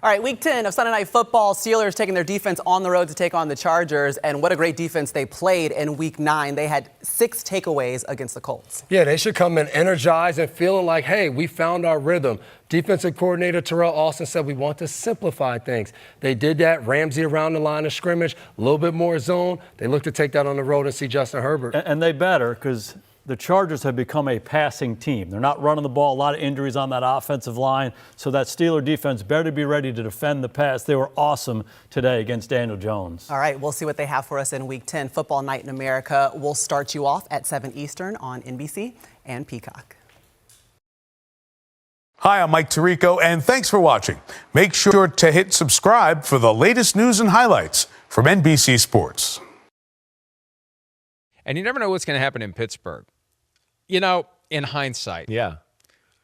All right, week 10 of Sunday Night Football. Steelers taking their defense on the road to take on the Chargers. And what a great defense they played in week 9. They had 6 takeaways against the Colts. Yeah, they should come in energized and feeling like, hey, we found our rhythm. Defensive coordinator Terrell Austin said we want to simplify things. They did that. Ramsey around the line of scrimmage, a little bit more zone. They look to take that on the road and see Justin Herbert. And they better, because the Chargers have become a passing team. They're not running the ball. A lot of injuries on that offensive line. So that Steeler defense better be ready to defend the pass. They were awesome today against Daniel Jones. All right, we'll see what they have for us in week 10. Football Night in America. We'll start you off at 7 Eastern on NBC and Peacock. Hi, I'm Mike Tirico, and thanks for watching. Make sure to hit subscribe for the latest news and highlights from NBC Sports. And you never know what's going to happen in Pittsburgh. You know, in hindsight, yeah,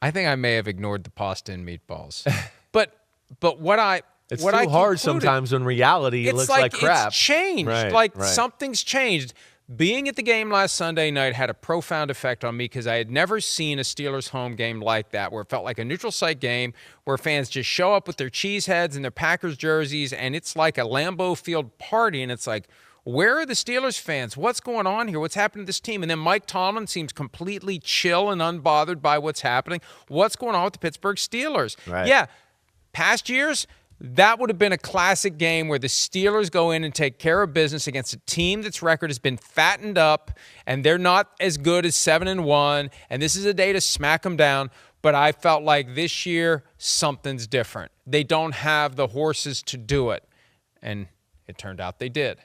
I think I may have ignored the pasta and meatballs. but what I it's what too I hard concluded, sometimes when reality it's looks like crap. It's changed. Right. Something's changed. Being at the game last Sunday night had a profound effect on me because I had never seen a Steelers home game like that, where it felt like a neutral site game where fans just show up with their cheese heads and their Packers jerseys, and it's like a Lambeau Field party, and it's like, where are the Steelers fans? What's going on here? What's happening to this team? And then Mike Tomlin seems completely chill and unbothered by what's happening. What's going on with the Pittsburgh Steelers? Right. Yeah, past years, that would have been a classic game where the Steelers go in and take care of business against a team that's record has been fattened up, and they're not as good as 7-1, and this is a day to smack them down. But I felt like this year, something's different. They don't have the horses to do it. And it turned out they did.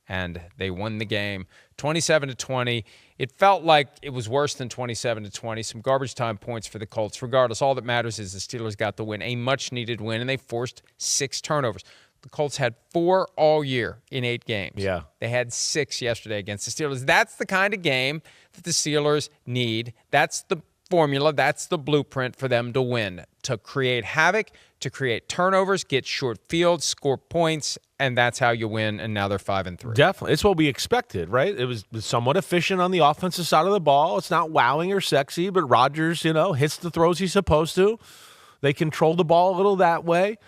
And they won the game 27-20. It felt like it was worse than 27-20. Some garbage time points for the Colts. Regardless, all that matters is the Steelers got the win, a much-needed win, and they forced 6 turnovers. The Colts had 4 all year in 8 games. Yeah. They had 6 yesterday against the Steelers. That's the kind of game that the Steelers need. That's the formula. That's the blueprint for them to win, to create havoc, to create turnovers, get short fields, score points, and that's how you win, and now they're 5-3. Definitely. It's what we expected, right? It was somewhat efficient on the offensive side of the ball. It's not wowing or sexy, but Rodgers, hits the throws he's supposed to. They control the ball a little that way.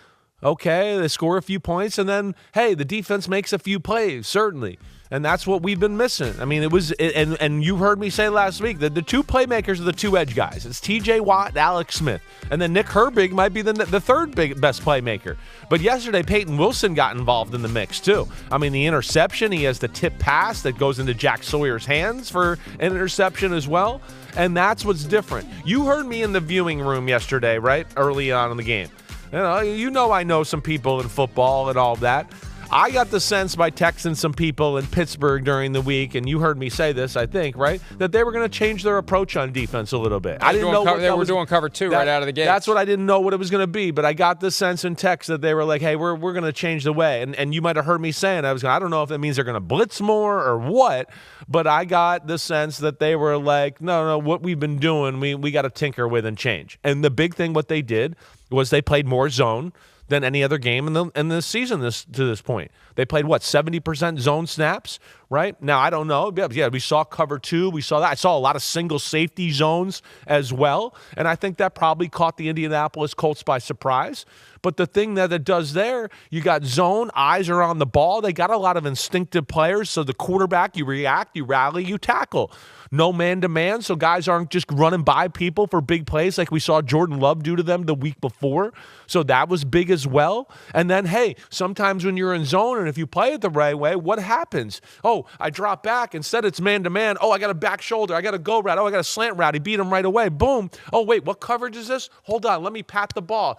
Okay, they score a few points, and then, hey, the defense makes a few plays, certainly. And that's what we've been missing. I mean, and you heard me say last week that the 2 playmakers are the 2 edge guys. It's T.J. Watt and Alex Smith. And then Nick Herbig might be the third best playmaker. But yesterday, Peyton Wilson got involved in the mix, too. I mean, the interception, he has the tip pass that goes into Jack Sawyer's hands for an interception as well. And that's what's different. You heard me in the viewing room yesterday, right, early on in the game. I know some people in football and all that. I got the sense by texting some people in Pittsburgh during the week, and you heard me say this, I think, right, that they were going to change their approach on defense a little bit. I didn't know what they were doing cover 2 right out of the gate. That's what I didn't know what it was going to be, but I got the sense in text that they were like, hey, we're going to change the way. And you might have heard me saying, I don't know if that means they're going to blitz more or what, but I got the sense that they were like, no, what we've been doing, we got to tinker with and change. And the big thing what they did was they played more zone than any other game in the season to this point. They played, 70% zone snaps, right? Now, I don't know. Yeah, we saw cover 2. We saw that. I saw a lot of single safety zones as well, and I think that probably caught the Indianapolis Colts by surprise. But the thing that it does there, you got zone, eyes are on the ball. They got a lot of instinctive players, so the quarterback, you react, you rally, you tackle. No man-to-man, so guys aren't just running by people for big plays like we saw Jordan Love do to them the week before. So that was big as well. And then, hey, sometimes when you're in zone and if you play it the right way, what happens? Oh, I drop back. Instead, it's man-to-man. Oh, I got a back shoulder. I got a go route. Oh, I got a slant route. He beat him right away. Boom. Oh, wait, what coverage is this? Hold on. Let me pat the ball.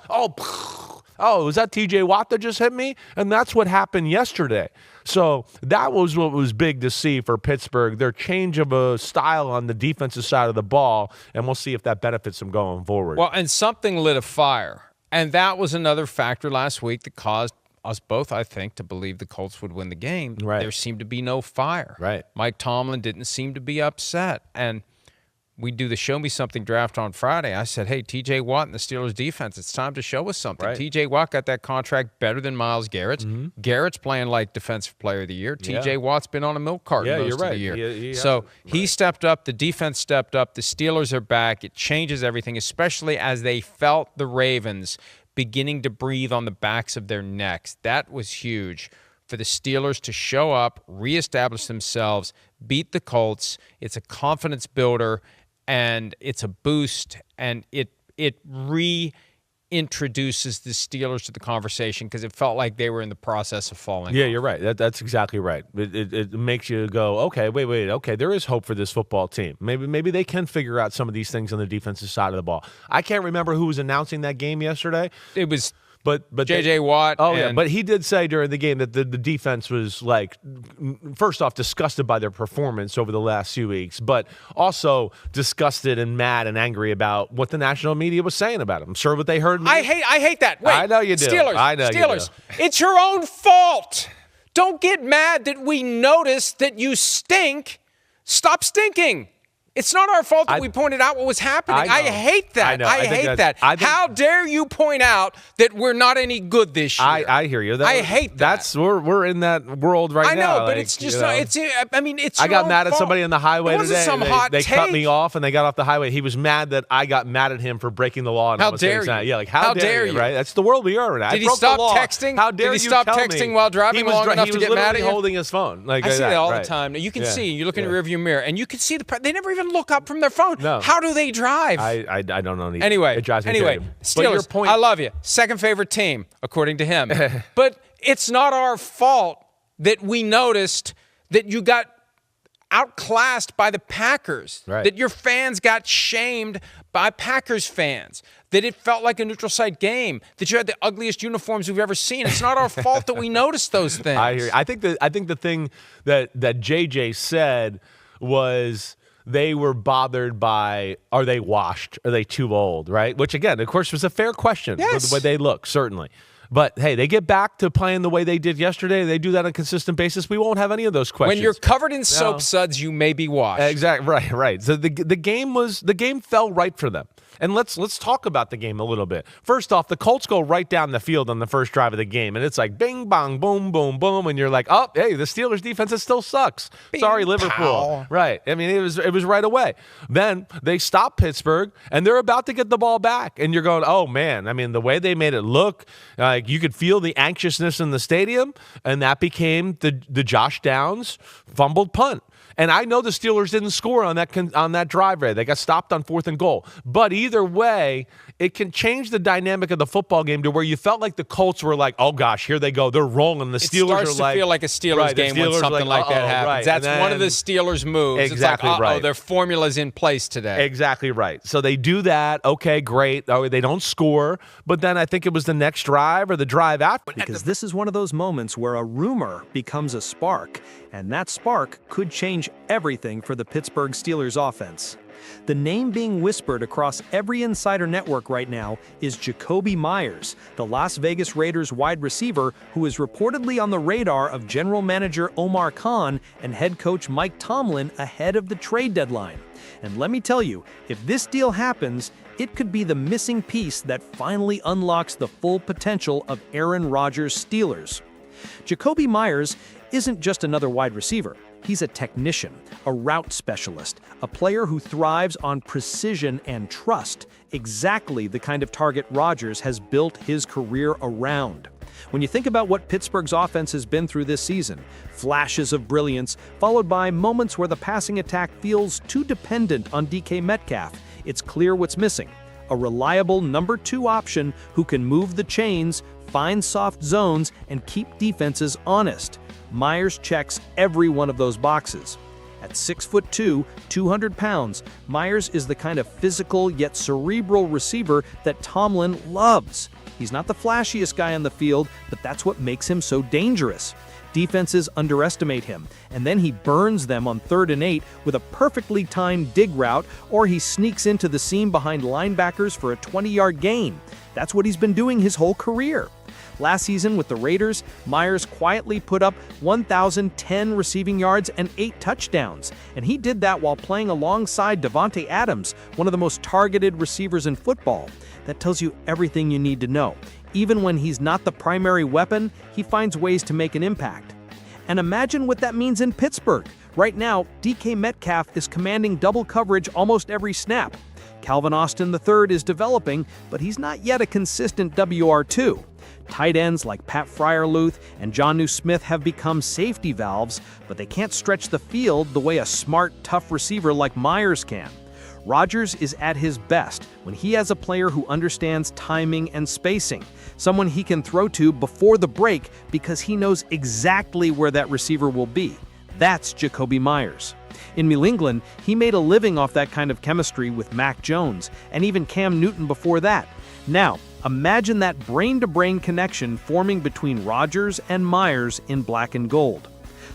Oh, was that T.J. Watt that just hit me? And that's what happened yesterday. So that was what was big to see for Pittsburgh, their change of a style on the defensive side of the ball, and we'll see if that benefits them going forward. Well, and something lit a fire, and that was another factor last week that caused us both, I think, to believe the Colts would win the game. Right. There seemed to be no fire. Right. Mike Tomlin didn't seem to be upset, and we do the Show Me Something draft on Friday. I said, hey, T.J. Watt and the Steelers defense, it's time to show us something. Right. T.J. Watt got that contract better than Myles Garrett's. Mm-hmm. Garrett's playing like Defensive Player of the Year. T.J. Watt's been on a milk carton most of the year. So he stepped up. The defense stepped up. The Steelers are back. It changes everything, especially as they felt the Ravens beginning to breathe on the backs of their necks. That was huge for the Steelers to show up, reestablish themselves, beat the Colts. It's a confidence builder, and it's a boost, and it reintroduces the Steelers to the conversation because it felt like they were in the process of falling Yeah, off. you're right. That's exactly right. It makes you go, okay, wait, okay, there is hope for this football team. Maybe they can figure out some of these things on the defensive side of the ball. I can't remember who was announcing that game yesterday. It was But J.J. Watt. Oh, yeah. and- But he did say during the game that the defense was, like, first off, disgusted by their performance over the last few weeks, but also disgusted and mad and angry about what the national media was saying about him. I'm sure what they heard. I hate that. Wait, I know you do. Steelers, I know you Steelers, do. it's your own fault. Don't get mad that we noticed that you stink. Stop stinking. It's not our fault that we pointed out what was happening. I hate that. I know. I hate that. How dare you point out that we're not any good this year? I hear you. I hate that. We're in that world right now. I know, but like, it's just you know. it's. I mean, it's. I your got own mad at fault. somebody on the highway It wasn't today. some hot they cut take. me off and they got off the highway. He was mad that I got mad at him for breaking the law. And How I was saying dare you? something. Yeah, like how dare you? Right? That's the world we are in. Did he stop texting? How dare Did he you stop tell texting me? while driving He was long enough he to was get mad at literally you? holding his phone. Like I see that all right. the time. Now, you can Yeah. see. You look in Yeah. the rearview mirror, and you can see they never even look up from their phone. No. How do they drive? I don't know. Anyway, it drives me crazy. But your Steelers, point, I love you. Second favorite team, according to him. But it's not our fault that we noticed that you got outclassed by the Packers, Right. that your fans got shamed by Packers fans, that it felt like a neutral site game, that you had the ugliest uniforms we've ever seen. It's not our fault that we noticed those things. I hear you. I think the thing that JJ said was they were bothered by, are they washed? Are they too old? Right? Which, again, of course, was a fair question Yes. with the way they look, certainly. But, hey, they get back to playing the way they did yesterday. They do that on a consistent basis. We won't have any of those questions. When you're covered in soap suds, you may be washed. Exactly. Right. So the game fell right for them. And let's talk about the game a little bit. First off, the Colts go right down the field on the first drive of the game, and it's like bing, bong, boom, boom, boom, and you're like, oh, hey, the Steelers defense still sucks. Sorry, Liverpool. pow. Right. I mean, it was right away. Then they stop Pittsburgh, and they're about to get the ball back, and you're going, oh man. I mean, the way they made it look, you could feel the anxiousness in the stadium, and that became the Josh Downs fumbled punt. And I know the Steelers didn't score on that drive right. They got stopped on 4th and goal. But either way, it can change the dynamic of the football game to where you felt like the Colts were like, oh gosh, here they go. They're rolling. The Steelers starts are to like, feel like a Steelers right, the game when Steelers are something like that uh-oh, happens. right. That's And one of the then- Steelers' moves. Exactly it's like, right. their formula's in place today. Exactly right. So they do that. Okay, great. Oh, they don't score. But then I think it was the next drive or the drive after. Because this is one of those moments where a rumor becomes a spark, and that spark could change everything for the Pittsburgh Steelers offense. The name being whispered across every insider network right now is Jakobi Meyers, the Las Vegas Raiders wide receiver who is reportedly on the radar of general manager Omar Khan and head coach Mike Tomlin ahead of the trade deadline. And let me tell you, if this deal happens, it could be the missing piece that finally unlocks the full potential of Aaron Rodgers' Steelers. Jakobi Meyers isn't just another wide receiver. He's a technician, a route specialist, a player who thrives on precision and trust, exactly the kind of target Rodgers has built his career around. When you think about what Pittsburgh's offense has been through this season, flashes of brilliance, followed by moments where the passing attack feels too dependent on DK Metcalf, it's clear what's missing. A reliable number 2 option who can move the chains, find soft zones, and keep defenses honest. Meyers checks every one of those boxes. At 6'2", 200 pounds, Meyers is the kind of physical yet cerebral receiver that Tomlin loves. He's not the flashiest guy on the field, but that's what makes him so dangerous. Defenses underestimate him, and then he burns them on 3rd and 8 with a perfectly timed dig route, or he sneaks into the seam behind linebackers for a 20-yard gain. That's what he's been doing his whole career. Last season with the Raiders, Meyers quietly put up 1,010 receiving yards and 8 touchdowns, and he did that while playing alongside Davante Adams, one of the most targeted receivers in football. That tells you everything you need to know. Even when he's not the primary weapon, he finds ways to make an impact. And imagine what that means in Pittsburgh. Right now, DK Metcalf is commanding double coverage almost every snap. Calvin Austin III is developing, but he's not yet a consistent WR2. Tight ends like Pat Fryerluth and Jonnu Smith have become safety valves, but they can't stretch the field the way a smart, tough receiver like Meyers can. Rodgers is at his best when he has a player who understands timing and spacing, someone he can throw to before the break because he knows exactly where that receiver will be. That's Jakobi Meyers. In New England, he made a living off that kind of chemistry with Mac Jones and even Cam Newton before that. Now, imagine that brain-to-brain connection forming between Rodgers and Meyers in black and gold.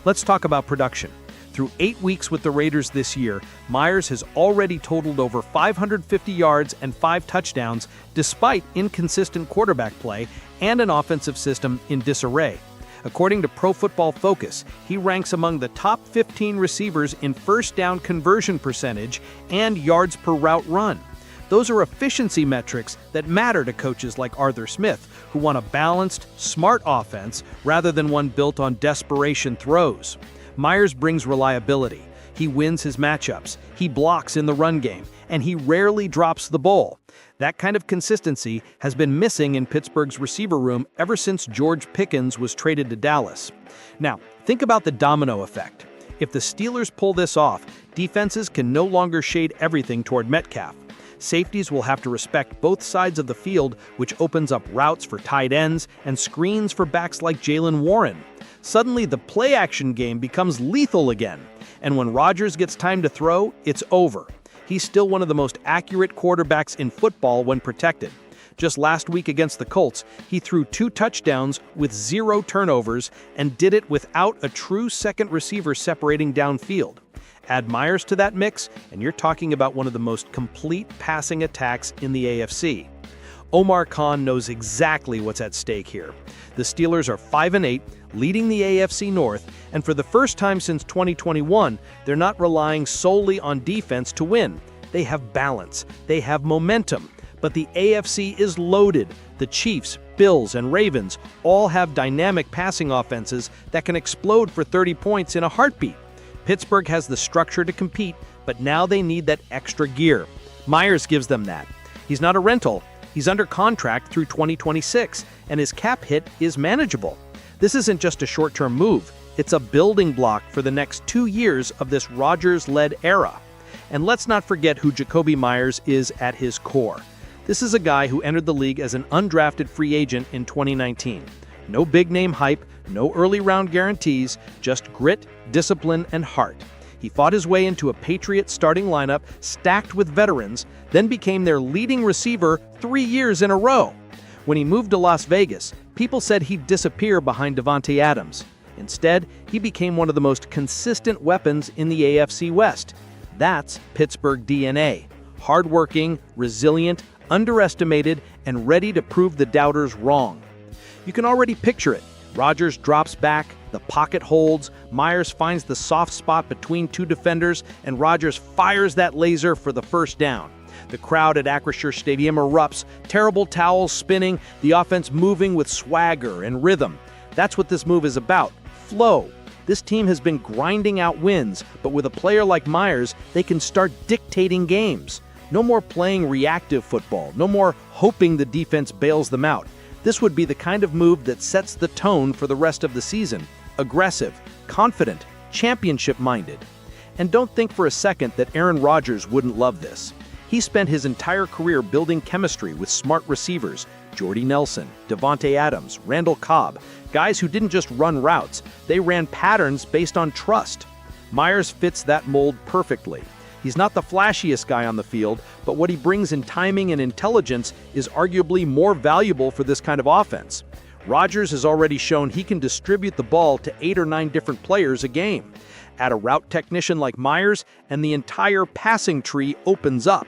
Let's talk about production. Through 8 weeks with the Raiders this year, Meyers has already totaled over 550 yards and 5 touchdowns despite inconsistent quarterback play and an offensive system in disarray. According to Pro Football Focus, he ranks among the top 15 receivers in first down conversion percentage and yards per route run. Those are efficiency metrics that matter to coaches like Arthur Smith, who want a balanced, smart offense rather than one built on desperation throws. Meyers brings reliability. He wins his matchups, he blocks in the run game, and he rarely drops the ball. That kind of consistency has been missing in Pittsburgh's receiver room ever since George Pickens was traded to Dallas. Now, think about the domino effect. If the Steelers pull this off, defenses can no longer shade everything toward Metcalf. Safeties will have to respect both sides of the field, which opens up routes for tight ends and screens for backs like Jaylen Warren. Suddenly, the play-action game becomes lethal again. And when Rodgers gets time to throw, it's over. He's still one of the most accurate quarterbacks in football when protected. Just last week against the Colts, he threw 2 touchdowns with 0 turnovers and did it without a true second receiver separating downfield. Add Meyers to that mix, and you're talking about one of the most complete passing attacks in the AFC. Omar Khan knows exactly what's at stake here. The Steelers are 5-8, leading the AFC North, and for the first time since 2021, they're not relying solely on defense to win. They have balance, they have momentum, but the AFC is loaded. The Chiefs, Bills, and Ravens all have dynamic passing offenses that can explode for 30 points in a heartbeat. Pittsburgh has the structure to compete, but now they need that extra gear. Meyers gives them that. He's not a rental. He's under contract through 2026, and his cap hit is manageable. This isn't just a short-term move. It's a building block for the next 2 years of this Rodgers-led era. And let's not forget who Jakobi Meyers is at his core. This is a guy who entered the league as an undrafted free agent in 2019. No big-name hype, no early-round guarantees, just grit, discipline, and heart. He fought his way into a Patriots starting lineup stacked with veterans, then became their leading receiver 3 years in a row. When he moved to Las Vegas, people said he'd disappear behind Davante Adams. Instead, he became one of the most consistent weapons in the AFC West. That's Pittsburgh DNA. Hardworking, resilient, underestimated, and ready to prove the doubters wrong. You can already picture it. Rodgers drops back, the pocket holds, Meyers finds the soft spot between 2 defenders, and Rodgers fires that laser for the first down. The crowd at Acrisure Stadium erupts, terrible towels spinning, the offense moving with swagger and rhythm. That's what this move is about, flow. This team has been grinding out wins, but with a player like Meyers, they can start dictating games. No more playing reactive football, no more hoping the defense bails them out. This would be the kind of move that sets the tone for the rest of the season. Aggressive, confident, championship-minded. And don't think for a second that Aaron Rodgers wouldn't love this. He spent his entire career building chemistry with smart receivers, Jordy Nelson, Davante Adams, Randall Cobb, guys who didn't just run routes, they ran patterns based on trust. Meyers fits that mold perfectly. He's not the flashiest guy on the field, but what he brings in timing and intelligence is arguably more valuable for this kind of offense. Rodgers has already shown he can distribute the ball to 8 or 9 different players a game. Add a route technician like Meyers, and the entire passing tree opens up.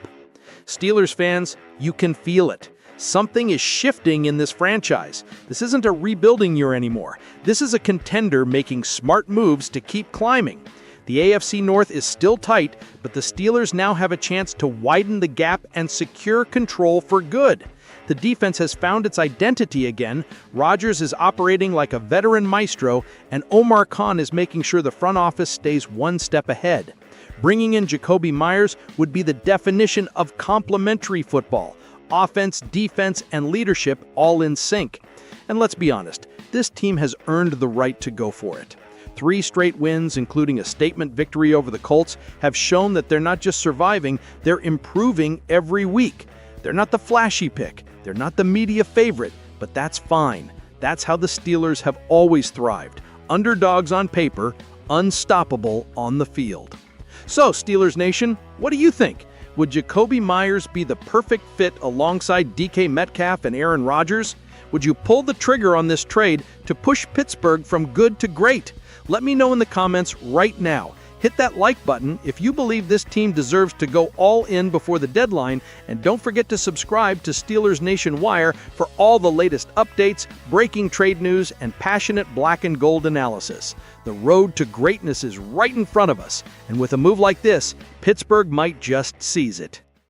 Steelers fans, you can feel it. Something is shifting in this franchise. This isn't a rebuilding year anymore. This is a contender making smart moves to keep climbing. The AFC North is still tight, but the Steelers now have a chance to widen the gap and secure control for good. The defense has found its identity again, Rodgers is operating like a veteran maestro, and Omar Khan is making sure the front office stays one step ahead. Bringing in Jakobi Meyers would be the definition of complementary football. Offense, defense, and leadership all in sync. And let's be honest, this team has earned the right to go for it. 3 straight wins, including a statement victory over the Colts, have shown that they're not just surviving, they're improving every week. They're not the flashy pick, they're not the media favorite, but that's fine. That's how the Steelers have always thrived. Underdogs on paper, unstoppable on the field. So, Steelers Nation, what do you think? Would Jakobi Meyers be the perfect fit alongside DK Metcalf and Aaron Rodgers? Would you pull the trigger on this trade to push Pittsburgh from good to great? Let me know in the comments right now. Hit that like button if you believe this team deserves to go all in before the deadline, and don't forget to subscribe to Steelers Nation Wire for all the latest updates, breaking trade news, and passionate black and gold analysis. The road to greatness is right in front of us, and with a move like this, Pittsburgh might just seize it.